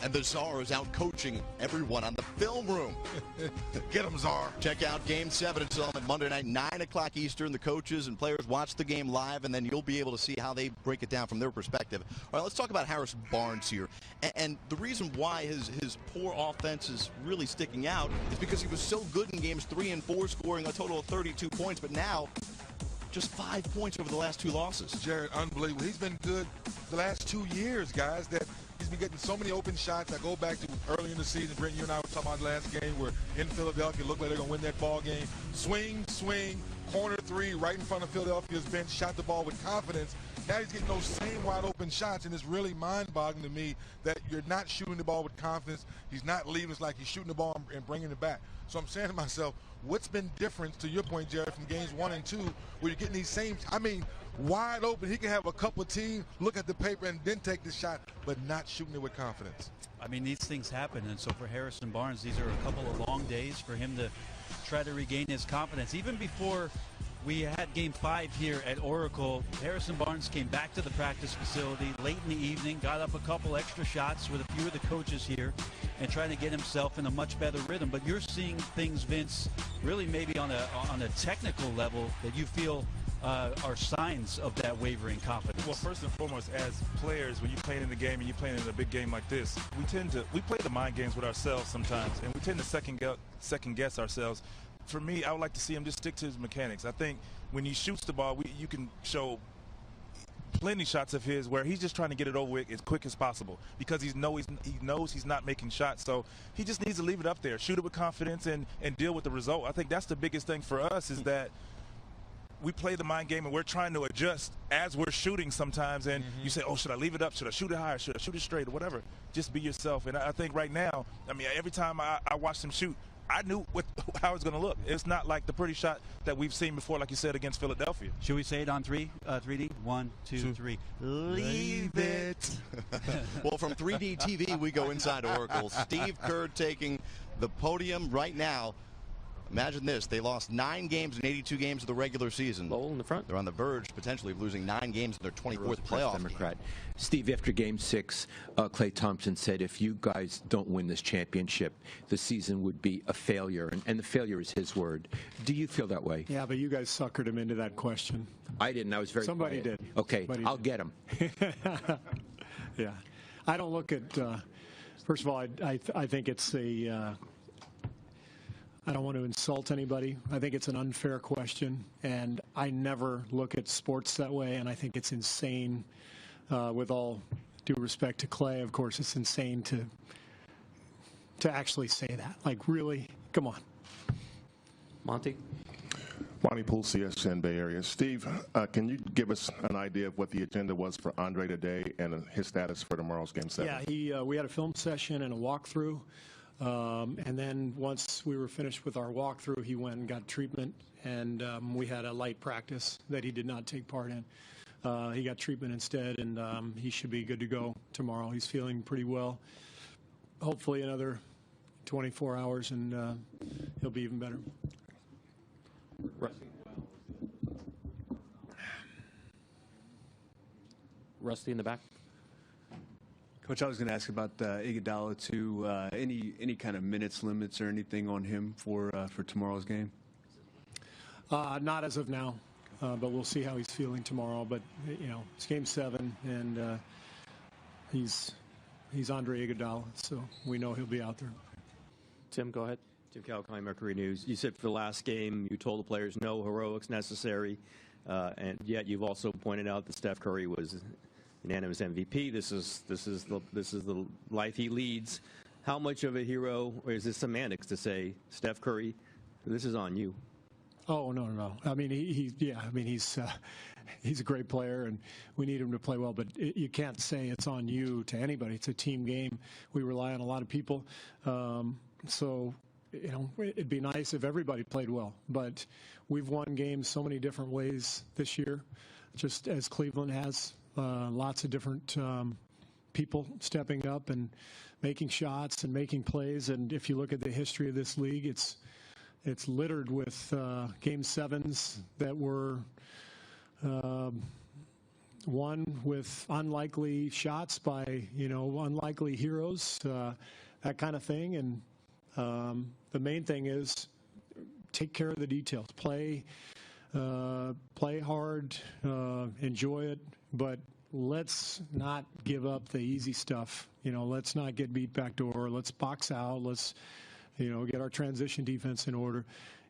And the Czar is out coaching everyone on the film room. Get him, Czar. Check out Game 7 at Solomon Monday night, 9 o'clock Eastern. The coaches and players watch the game live, and then you'll be able to see how they break it down from their perspective. All right, let's talk about Harrison Barnes here. And the reason why his poor offense is really sticking out is because he was so good in games 3 and 4, scoring a total of 32 points, but now just 5 points over the last 2 losses. Jared, unbelievable. He's been good the last 2 years, guys, that he's been getting so many open shots. I go back to early in the season, Brent, you and I were talking about last game where in Philadelphia, looked like they're going to win that ball game. Swing, corner 3, right in front of Philadelphia's bench, shot the ball with confidence. Now he's getting those same wide open shots, and it's really mind-boggling to me that you're not shooting the ball with confidence. He's not leaving. It's like he's shooting the ball and bringing it back. So I'm saying to myself, what's been different, to your point, Jared, from games 1 and 2, where you're getting these same, wide open. He can have a couple of teams, look at the paper, and then take the shot, but not shooting it with confidence. These things happen, and so for Harrison Barnes, these are a couple of long days for him to try to regain his confidence. Even before we had Game 5 here at Oracle, Harrison Barnes came back to the practice facility late in the evening, got up a couple extra shots with a few of the coaches here, and trying to get himself in a much better rhythm. But you're seeing things, Vince, really maybe on a technical level that you feel are signs of that wavering confidence. Well, first and foremost, as players, when you're playing in the game and you're playing in a big game like this, we play the mind games with ourselves sometimes, and we tend to second guess ourselves. For me, I would like to see him just stick to his mechanics. I think when he shoots the ball, you can show plenty shots of his where he's just trying to get it over with as quick as possible because he knows he's not making shots. So he just needs to leave it up there, shoot it with confidence, and deal with the result. I think that's the biggest thing for us is that we play the mind game and we're trying to adjust as we're shooting sometimes. And you say, oh, should I leave it up? Should I shoot it higher? Should I shoot it straight or whatever? Just be yourself. And I think right now, every time I watch him shoot, I knew how it's going to look. It's not like the pretty shot that we've seen before, like you said, against Philadelphia. Should we say it on 3D? 1, 2, 3. Leave it. Well, from 3D TV, we go inside Oracle. Steve Kerr taking the podium right now. Imagine this. They lost 9 games in 82 games of the regular season. Lowell in the front. They're on the verge, potentially, of losing 9 games in their 24th playoff Democrat. Steve, after Game 6, Klay Thompson said if you guys don't win this championship, the season would be a failure, and the failure is his word. Do you feel that way? Yeah, but you guys suckered him into that question. I didn't. I was very Somebody quiet. did. Okay, Somebody I'll did. get him. Yeah. I don't look at, first of all, I think it's a, I don't want to insult anybody. I think it's an unfair question, and I never look at sports that way, and I think it's insane, with all due respect to Klay. Of course, it's insane to actually say that. Like, really? Come on. Monty? Monty Poole, CSN Bay Area. Steve, can you give us an idea of what the agenda was for Andre today and his status for tomorrow's Game 7? Yeah, we had a film session and a walkthrough. And then once we were finished with our walkthrough, he went and got treatment, and we had a light practice that he did not take part in. He got treatment instead, and he should be good to go tomorrow. He's feeling pretty well. Hopefully another 24 hours, and he'll be even better. Rusty in the back. Coach, I was going to ask about Iguodala too. Any kind of minutes limits or anything on him for tomorrow's game? Not as of now, but we'll see how he's feeling tomorrow. But it's Game 7, and he's Andre Iguodala, so we know he'll be out there. Tim, go ahead. Tim Cavalcante, Mercury News. You said for the last game you told the players no heroics necessary, and yet you've also pointed out that Steph Curry was unanimous MVP. This is the life he leads. How much of a hero, or is this semantics to say, Steph Curry, this is on you? Oh, no. He's a great player, and we need him to play well. But you can't say it's on you to anybody. It's a team game. We rely on a lot of people. So it'd be nice if everybody played well. But we've won games so many different ways this year, just as Cleveland has. Lots of different people stepping up and making shots and making plays. And if you look at the history of this league, it's littered with Game 7s that were won with unlikely shots by, unlikely heroes, that kind of thing. And the main thing is take care of the details. Play hard, enjoy it, but let's not give up the easy stuff. Let's not get beat back door. Let's box out. Let's, get our transition defense in order.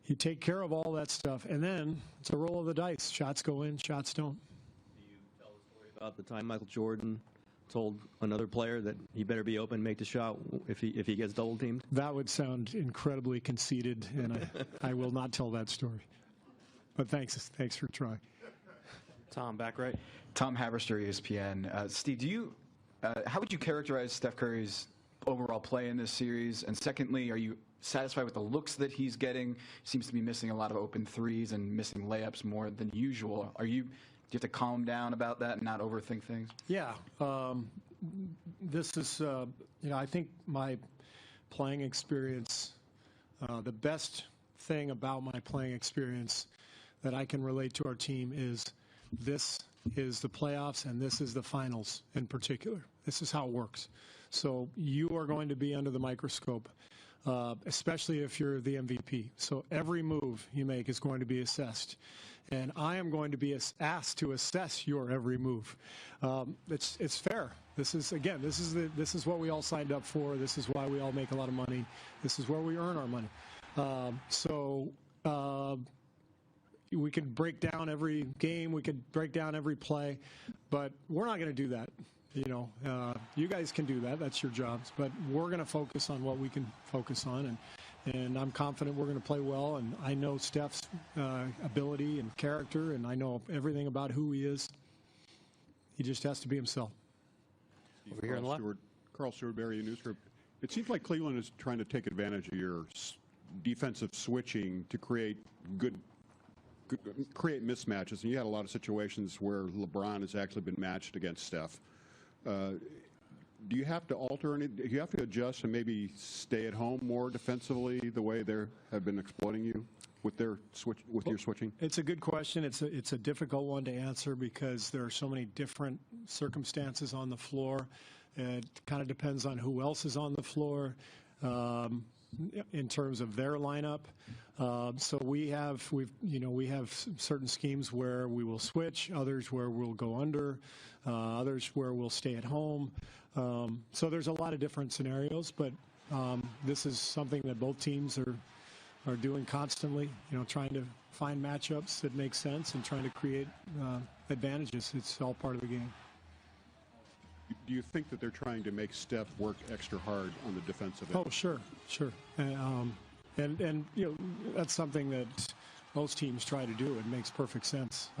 You take care of all that stuff, and then it's a roll of the dice. Shots go in, shots don't. Do you tell the story about the time Michael Jordan told another player that he better be open, make the shot if he gets double teamed? That would sound incredibly conceited, and I will not tell that story. But thanks for trying. Tom, back right. Tom Haverster, ESPN. Steve, how would you characterize Steph Curry's overall play in this series? And secondly, are you satisfied with the looks that he's getting? Seems to be missing a lot of open threes and missing layups more than usual. Do you have to calm down about that and not overthink things? Yeah. This is, I think my playing experience, the best thing about my playing experience that I can relate to our team is this is the playoffs and this is the finals in particular. This is how it works. So you are going to be under the microscope, especially if you're the MVP. So every move you make is going to be assessed. And I am going to be asked to assess your every move. It's fair. This is what we all signed up for. This is why we all make a lot of money. This is where we earn our money. We could break down every game. We could break down every play, but we're not going to do that. You guys can do that. That's your jobs. But we're going to focus on what we can focus on, and I'm confident we're going to play well. And I know Steph's ability and character, and I know everything about who he is. He just has to be himself. Over here on the left. Carl Stewart, Barry Newsgroup. It seems like Cleveland is trying to take advantage of your defensive switching to create mismatches, and you had a lot of situations where LeBron has actually been matched against Steph. Do you have to alter any? Do you have to adjust and maybe stay at home more defensively the way they have been exploiting you with their your switching? It's a good question. It's a difficult one to answer because there are so many different circumstances on the floor. It kind of depends on who else is on the floor. In terms of their lineup, so we have certain schemes where we will switch, others where we'll go under, others where we'll stay at home. So there's a lot of different scenarios, but this is something that both teams are doing constantly. Trying to find matchups that make sense and trying to create advantages. It's all part of the game. Do you think that they're trying to make Steph work extra hard on the defensive end? Oh, sure. And that's something that most teams try to do. It makes perfect sense.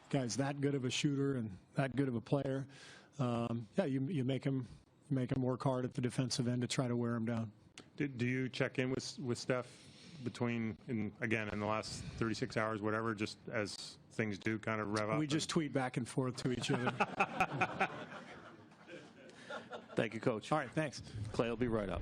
Guy's that good of a shooter and that good of a player. You make him work hard at the defensive end to try to wear him down. Do you check in with Steph in the last 36 hours, whatever, just as things do kind of rev up? We just tweet back and forth to each other. Thank you, Coach. All right, thanks. Clay will be right up.